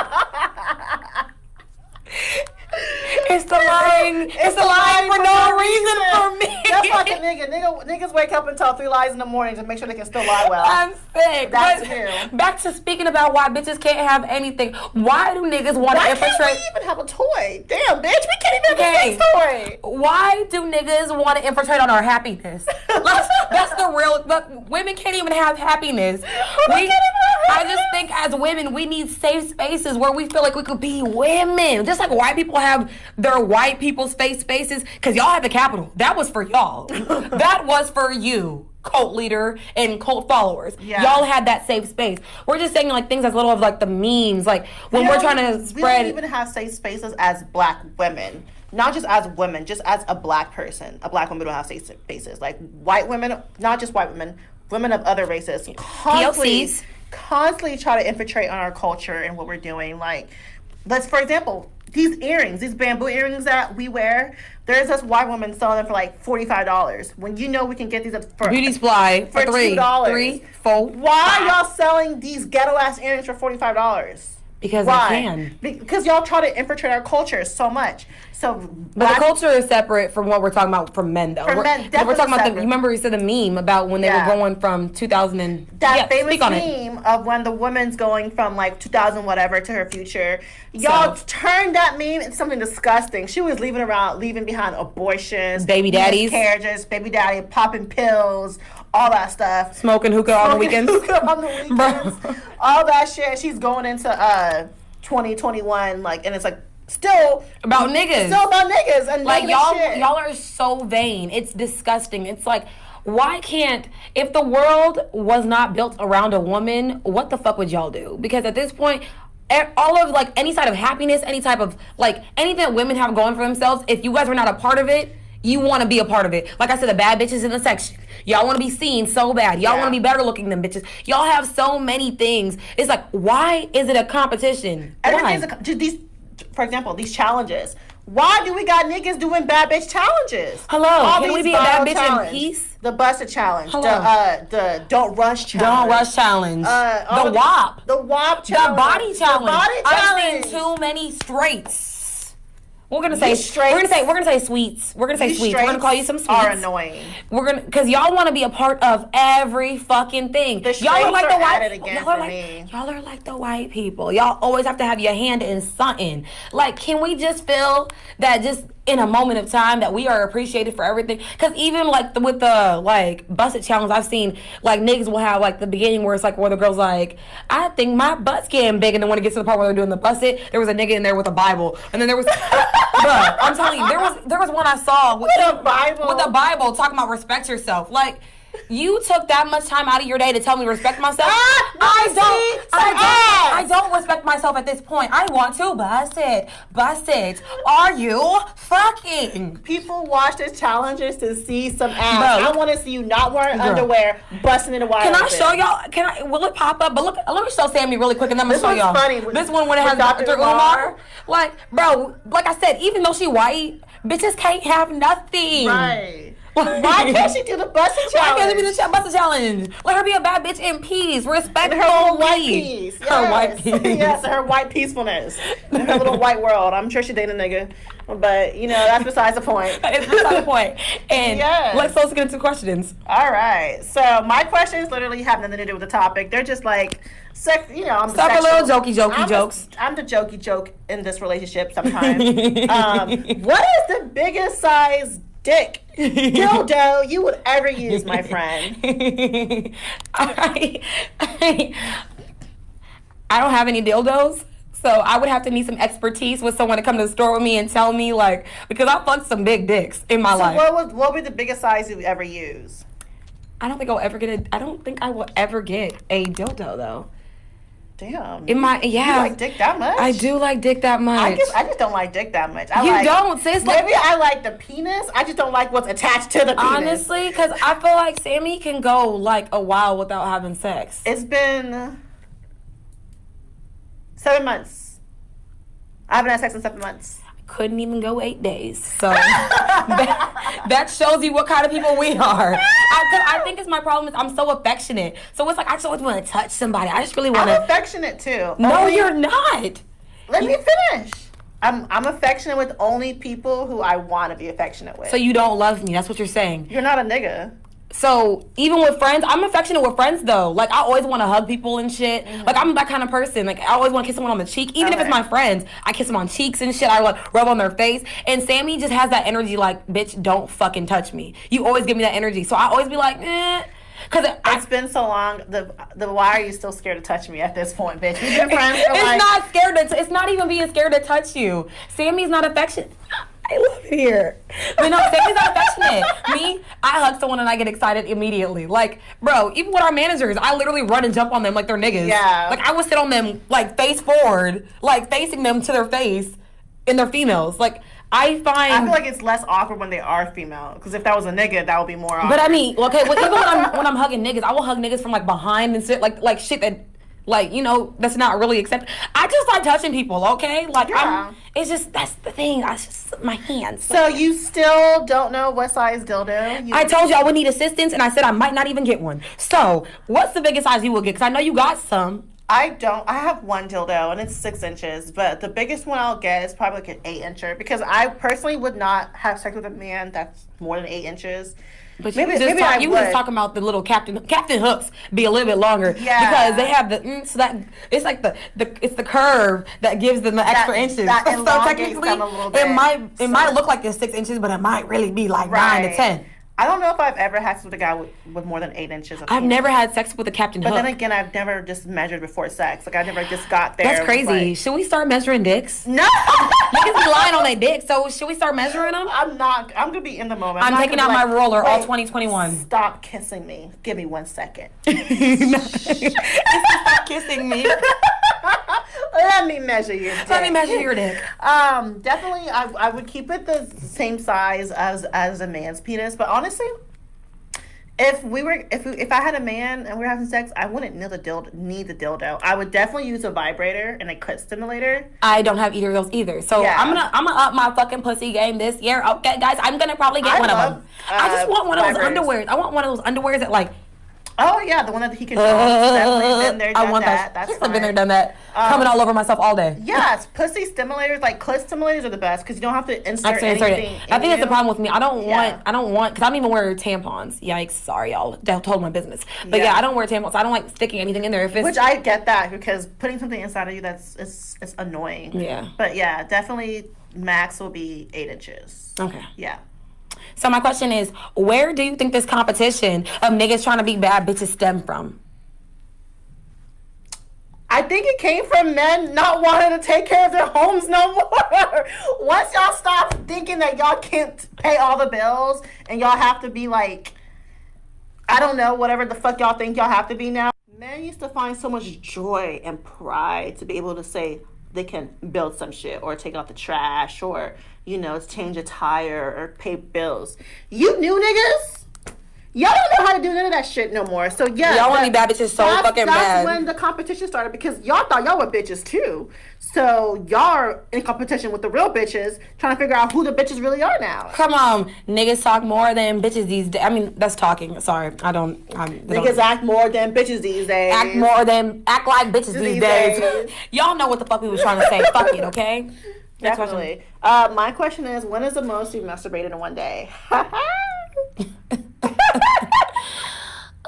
It's the lying. It's the lying for no reason for me. That's like a nigga. Niggas wake up and tell 3 lies in the morning to make sure they can still lie well. I'm sick. That's you. Back to speaking about why bitches can't have anything. Why do niggas want to infiltrate? Why can't we even have a toy? Damn, bitch, we can't even have a sex toy. Why do niggas want to infiltrate on our happiness? That's the real. But women can't even have happiness. I just think as women, we need safe spaces where we feel like we could be women. Just like white people have their white people's safe spaces, because y'all have the capital. That was for y'all. That was for you, cult leader and cult followers. Yeah. Y'all had that safe space. We're just saying like things as little of like the memes, like when we're trying to spread. We don't even have safe spaces as black women. Not just as women, just as a black person. A black woman don't have safe spaces. Like white women, not just white women, women of other races constantly try to infiltrate on our culture and what we're doing. Like, for example, these earrings, these bamboo earrings that we wear, there's this white woman selling them for like $45. When you know we can get these for beauty supply for $2. $3, $4. Why are y'all selling these ghetto ass earrings for $45? Because I can. Because y'all try to infiltrate our culture so much. But the culture is separate from what we're talking about from men, though. Men, definitely we're talking separate. about you remember we said the meme about when they were going from 2000 and that famous meme of when the woman's going from like 2000 whatever to her future. Y'all turned that meme into something disgusting. She was leaving behind abortions, baby daddies, miscarriages, baby daddy popping pills, all that stuff, smoking hookah on the weekends, all that shit. She's going into 2021 like, and it's like. Still about niggas. And like y'all are so vain. It's disgusting. It's like, why can't, if the world was not built around a woman, what the fuck would y'all do? Because at this point, all of like any side of happiness, any type of like anything that women have going for themselves, if you guys are not a part of it, you want to be a part of it. Like I said, the bad bitches in the section. Y'all want to be seen so bad. Y'all want to be better looking than bitches. Y'all have so many things. It's like, why is it a competition? For example, these challenges. Why do we got niggas doing bad bitch challenges? Hello, can we be a bad bitch in peace? The busted challenge. Hello. The don't rush challenge. Don't rush challenge. The WAP. The WAP challenge. The body challenge. The body challenge. I've seen too many straights. We're gonna say sweets. We're gonna say sweets. We're gonna call you some sweets. Are annoying. Because y'all want to be a part of every fucking thing. Y'all are like the white. Y'all are like the white people. Y'all always have to have your hand in something. Like, can we just feel that? Just in a moment of time that we are appreciated for everything. Because even like with the like busted challenge, I've seen like niggas will have like the beginning where it's like where the girl's like, I think my butt's getting big, and then when it gets to the part where they're doing the busted, there was a nigga in there with a Bible, and then there was, bruh, I'm telling you, there was one I saw with a Bible talking about respect yourself, like. You took that much time out of your day to tell me to respect myself. I don't respect myself at this point. I want to bust it. Are you fucking? People watch the challenges to see some ass. I want to see you not wearing underwear, busting in a wide. Can I show y'all? Will it pop up? But look, let me show Sammy really quick, and then I'm gonna show y'all. Funny. This one when it has Dr. Umar. Like, bro, like I said, even though she white, bitches can't have nothing. Right. Why can't she do the busting challenge? Why can't she do the busting challenge? Let her be a bad bitch in peace. Respect her little white peace. Yes. Her white peace. Yes, her white peacefulness. In her little white world. I'm sure she dated a nigga. But, you know, that's besides the point. It's beside the point. And let's get into questions. All right. So my questions literally have nothing to do with the topic. They're just like, you know, I'm the a little jokey jokes. I'm the jokey joke in this relationship sometimes. What is the biggest size dick dildo you would ever use, my friend? I don't have any dildos, so I would have to need some expertise with someone to come to the store with me and tell me, like, because I fucked some big dicks in my life. What would be the biggest size you ever use? I don't think I will ever get a dildo though. Damn. You like dick that much? I do like dick that much. I just don't like dick that much. Don't, sis. Maybe I like the penis. I just don't like what's attached to the penis. Honestly, because I feel like Sammy can go like a while without having sex. It's been 7 months. I haven't had sex in 7 months. Couldn't even go 8 days. So that shows you what kind of people we are. I think it's my problem is I'm so affectionate. So it's like I just always want to touch somebody. I just really want to. I'm affectionate too. No, you're not. Let me finish. I'm affectionate with only people who I want to be affectionate with. So you don't love me. That's what you're saying. You're not a nigga. So even with friends, I'm affectionate with friends though. Like I always want to hug people and shit. Mm-hmm. Like I'm that kind of person. Like I always want to kiss someone on the cheek, even if it's my friends. I kiss them on cheeks and shit. I like rub on their face. And Sammy just has that energy. Like, bitch, don't fucking touch me. You always give me that energy. So I always be like, Because it's been so long. Why are you still scared to touch me at this point, bitch? We've been friends for It's not even being scared to touch you. Sammy's not affectionate. I love it here. But no, Sammy's not affectionate. Me, I hug someone and I get excited immediately. Like, bro, even with our managers, I literally run and jump on them like they're niggas. Yeah. Like, I would sit on them, like, face forward, like, facing them to their face, and they're females. Like, I feel like it's less awkward when they are female. Because if that was a nigga, that would be more awkward. But I mean, okay, well, even when I'm hugging niggas, I will hug niggas from, like, behind and shit, like shit that... Like, you know, that's not really accepted. I just like touching people, okay? Like, it's just, that's the thing. I just, my hands. So you still don't know what size dildo? I told you I would need assistance, and I said I might not even get one. So, what's the biggest size you will get? Because I know you got some. I don't. I have one dildo, and it's 6 inches. But the biggest one I'll get is probably like an 8-incher. Because I personally would not have sex with a man that's more than 8 inches. But you were just talking about the little Captain Hooks be a little bit longer. Yeah. Because they have the so that it's like it's the curve that gives them the extra inches. That so technically them a little bit. It might look like it's 6 inches, but it might really be like 9 to 10. I don't know if I've ever had sex with a guy with more than 8 inches of penis. I've never had sex with a Captain Hook. But then again, I've never just measured before sex. Like, I never just got there. That's crazy. Like, should we start measuring dicks? No! Niggas be lying on their dicks, so should we start measuring them? I'm not. I'm going to be in the moment. I'm taking out my roller all 2021. Stop kissing me. Give me 1 second. Stop kissing me. Let me measure your dick. Let me measure your dick. Definitely, I would keep it the same size as a man's penis. But honestly, if I had a man and we were having sex, I wouldn't need the dildo. I would definitely use a vibrator and a clit stimulator. I don't have either of those either. So yeah. I'm gonna up my fucking pussy game this year. Okay, guys, I'm gonna probably get one of them. I just want one of those underwears. I want one of those underwears that like. Oh yeah, the one that he can. Definitely been there, done that. That's fine. I've been there, done that. Coming all over myself all day. Yes, pussy stimulators, like clit stimulators, are the best because you don't have to insert anything. I think that's the problem with me. I don't want, because I don't even wear tampons. Yikes! Sorry, y'all. Told my business. But yeah, I don't wear tampons. I don't like sticking anything in there. Which I get that because putting something inside of you it's annoying. Yeah. But yeah, definitely max will be 8 inches. Okay. Yeah. So my question is, where do you think this competition of niggas trying to be bad bitches stem from? I think it came from men not wanting to take care of their homes no more. Once y'all stop thinking that y'all can't pay all the bills and y'all have to be like, I don't know, whatever the fuck y'all think y'all have to be now. Men used to find so much joy and pride to be able to say they can build some shit or take out the trash or, you know, change a tire or pay bills. You new niggas, y'all don't know how to do none of that shit no more. So yeah, y'all want to be bad bitches so fucking bad. That's when the competition started because y'all thought y'all were bitches too. So y'all are in competition with the real bitches, trying to figure out who the bitches really are now. Come on, niggas talk more than bitches these days. I mean, that's talking. Sorry, Niggas act more than bitches these days. Act like bitches these days. Y'all know what the fuck we was trying to say. Fuck it, okay? Next Definitely. My question is, when is the most you masturbated in one day?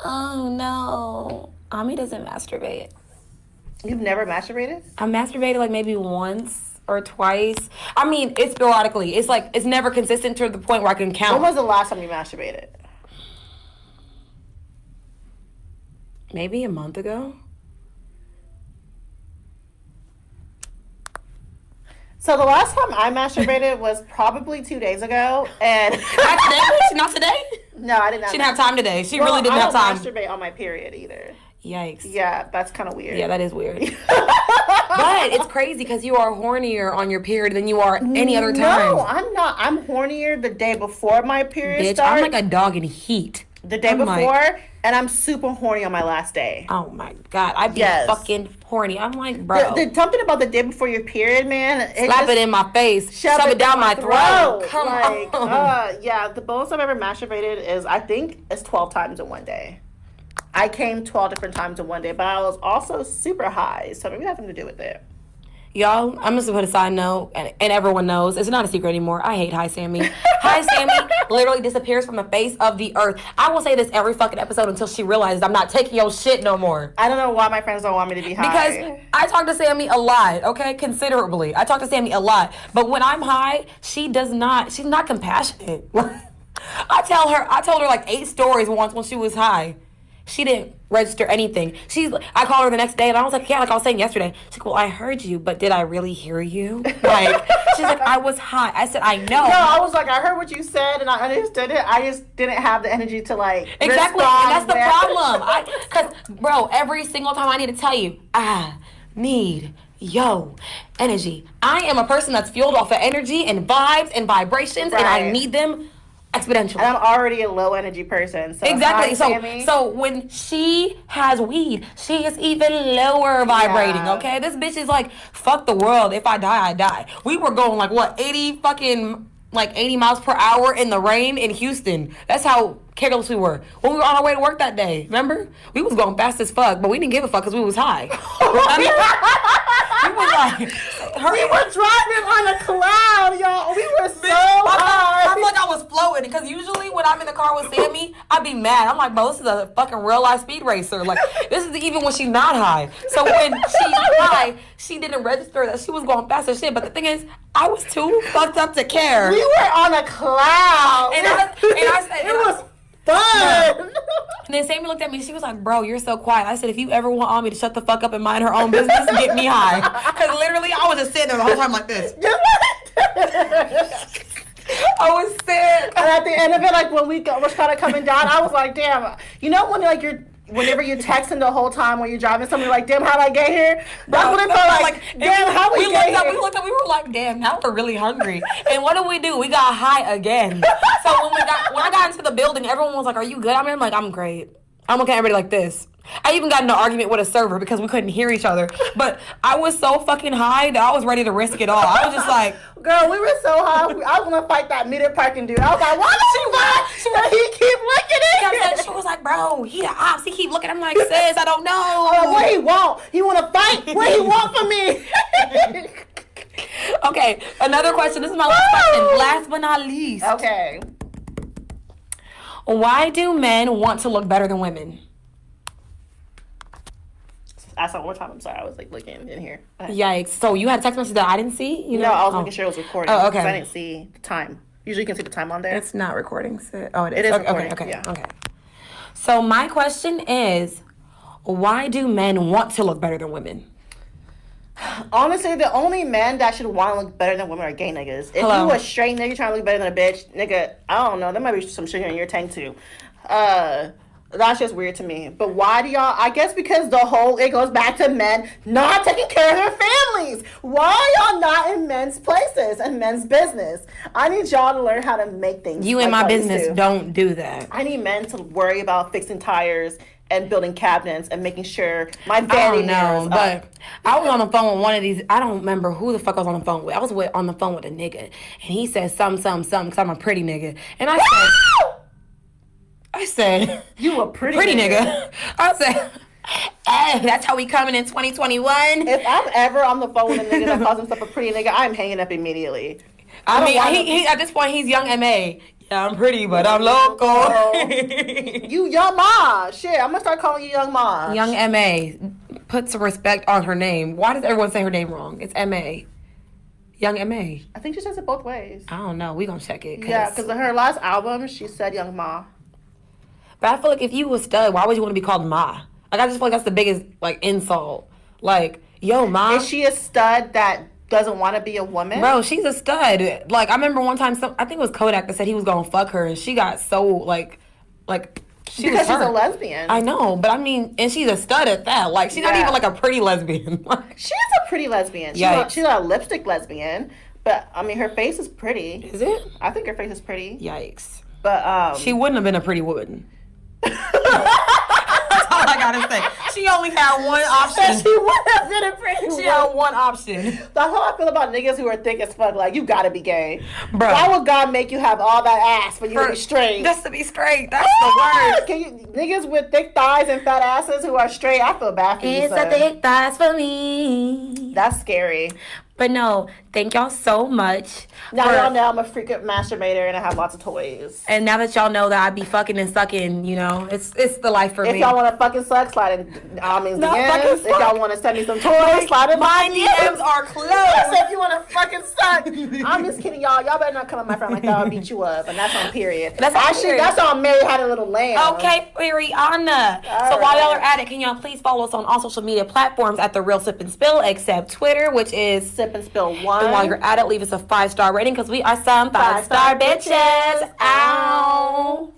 Oh no, Ami doesn't masturbate. You've never masturbated? I masturbated like maybe once or twice. I mean, it's periodically. It's like it's never consistent to the point where I can count. When was the last time you masturbated? Maybe a month ago. So the last time I masturbated was probably 2 days ago, and Not today. No, I did not. She didn't have time today. She really didn't have time. I don't masturbate on my period either. Yikes. Yeah, that's kind of weird. Yeah, that is weird. But it's crazy because you are hornier on your period than you are any other time. No, I'm not. I'm hornier the day before my period starts. I'm like a dog in heat. The day before, and I'm super horny on my last day. Oh my God, I'd be fucking horny. I'm like, bro. Something about the day before your period, man. Slap it in my face. Shove it down my throat. Come on. Yeah, the most I've ever masturbated is, I think, it's 12 times in one day. I came 12 different times in one day, but I was also super high, so maybe it has something to do with it. Y'all, I'm just gonna put a side note, and everyone knows, it's not a secret anymore. I hate Hi Sammy. Hi Sammy literally disappears from the face of the earth. I will say this every fucking episode until she realizes I'm not taking your shit no more. I don't know why my friends don't want me to be high. Because I talk to Sammy a lot, okay? Considerably. I talk to Sammy a lot. But when I'm high, she's not compassionate. I told her like 8 stories once when she was high. She didn't register anything. I called her the next day and I was like, yeah, like I was saying yesterday. She's like, well, I heard you, but did I really hear you? Like, she's like, I was high. I said, I know. No, I was like, I heard what you said and I understood it. I just didn't have the energy to like exactly, and that's the problem. Because, bro, every single time I need to tell you, I need energy. I am a person that's fueled off of energy and vibes and vibrations, and I need them exponentially. And I'm already a low energy person. So exactly. So when she has weed, she is even lower vibrating. Yeah. Okay, this bitch is like, fuck the world. If I die, I die. We were going like what 80 miles per hour in the rain in Houston. That's how careless we were when we were on our way to work that day. Remember, we was going fast as fuck, but we didn't give a fuck because we was high. We were driving on a cloud, y'all. We were so high. I feel like I was floating because usually when I'm in the car with Sammy, I'd be mad. I'm like, bro, this is a fucking real life speed racer. Like, this is even when she's not high. So when she's high, she didn't register that she was going fast as shit. But the thing is, I was too fucked up to care. We were on a cloud. And I said, it was fun. And then Sammy looked at me and she was like, bro, you're so quiet. I said, if you ever want Ami to shut the fuck up and mind her own business, get me high. Because literally, I was just sitting there the whole time like this. I was sick. And at the end of it, like when we was kind of coming down, I was like, damn. You know when like whenever you're texting the whole time when you're driving somebody, like, damn, how'd I get here? That's what it felt like. Damn, how we get here? We looked up, we were like, damn, now we're really hungry. And what do? We got high again. So when I got into the building, everyone was like, are you good? I'm like, I'm great. I'm looking at everybody like this. I even got in an argument with a server because we couldn't hear each other. But I was so fucking high that I was ready to risk it all. I was just like, girl, we were so high. I was gonna fight that meter parking dude. I was like, why he keep looking at me? She was like, bro, he the ops. He keep looking. I'm like, sis, I don't know. What he want? He want to fight? What he want from me? Okay, another question. This is my last question. Last but not least. Okay. Why do men want to look better than women? ask that one more time. I'm sorry. I was like looking in here. Yikes. So you had a text message that I didn't see? You know? No, I was making sure it was recording. Oh, okay. Because I didn't see the time. Usually you can see the time on there. It's not recording. So, oh, it is. It is okay, recording. Okay. Yeah. Okay. So my question is, why do men want to look better than women? Honestly, the only men that should want to look better than women are gay niggas. If Hello? you a straight nigga trying to look better than a bitch, nigga, I don't know. There might be some sugar in your tank too. That's just weird to me. But why do y'all? I guess because it goes back to men not taking care of their families. Why are y'all not in men's places and men's business? I need y'all to learn how to make things. You in my business, don't do that. I need men to worry about fixing tires and building cabinets and making sure my I vanity don't know, mirrors but I was on the phone with one of these. I don't remember who the fuck I was on the phone with. I was on the phone with a nigga, and he said something, because I'm a pretty nigga. And I said, you a pretty nigga. I said, hey, that's how we coming in 2021. If I'm ever on the phone with a nigga that calls himself a pretty nigga, I'm hanging up immediately. I mean, he at this point, he's young M.A. Yeah, I'm pretty, but I'm local. You young ma. Shit, I'm going to start calling you young ma. Young M.A. Put some respect on her name. Why does everyone say her name wrong? It's M.A. Young M.A. I think she says it both ways. I don't know. We gonna check it. Yeah, because in her last album, she said young ma. But I feel like if you was stud, why would you want to be called ma? Like, I just feel like that's the biggest, like, insult. Like, yo, ma. Is she a stud that doesn't want to be a woman? Bro, she's a stud. Like, I remember one time, I think it was Kodak that said he was gonna fuck her, and she got so, like, she because was she's hurt. a lesbian. I know, but I mean, and she's a stud at that. Like, she's not even, like, a pretty lesbian. She's a pretty lesbian. Yikes. She's not a lipstick lesbian, but, I mean, her face is pretty. Is it? I think her face is pretty. Yikes. But, She wouldn't have been a pretty woman. That's all I gotta say. She only had one option. She would have been a pretty She had one option. That's how I feel about niggas who are thick as fuck. Like, you gotta be gay. Bro. Why would God make you have all that ass for you to be straight? Just to be straight. That's the worst. Can you, niggas with thick thighs and fat asses who are straight, I feel bad for you, It's son. a thick thighs for me. That's scary. But no, thank y'all so much. Now y'all know I'm a freaking masturbator and I have lots of toys. And now that y'all know that I be fucking and sucking, you know, it's the life for If me. y'all want to fucking suck, slide in DMs. Not fucking If suck. y'all want to send me some toys, slide in My DMs are closed. If you want to fucking suck. I'm just kidding, y'all. Y'all better not come at my friend like that. I'll beat you up. And that's on period. That's on Actually, period. that's on Mary Had a Little Lamb. Okay, Rihanna. So while y'all are at it, can y'all please follow us on all social media platforms at The Real Sip and Spill, except Twitter, which is Sip and Spill 1. And while you're at it, leave us a 5-star rating because we are some 5-star bitches. Ow.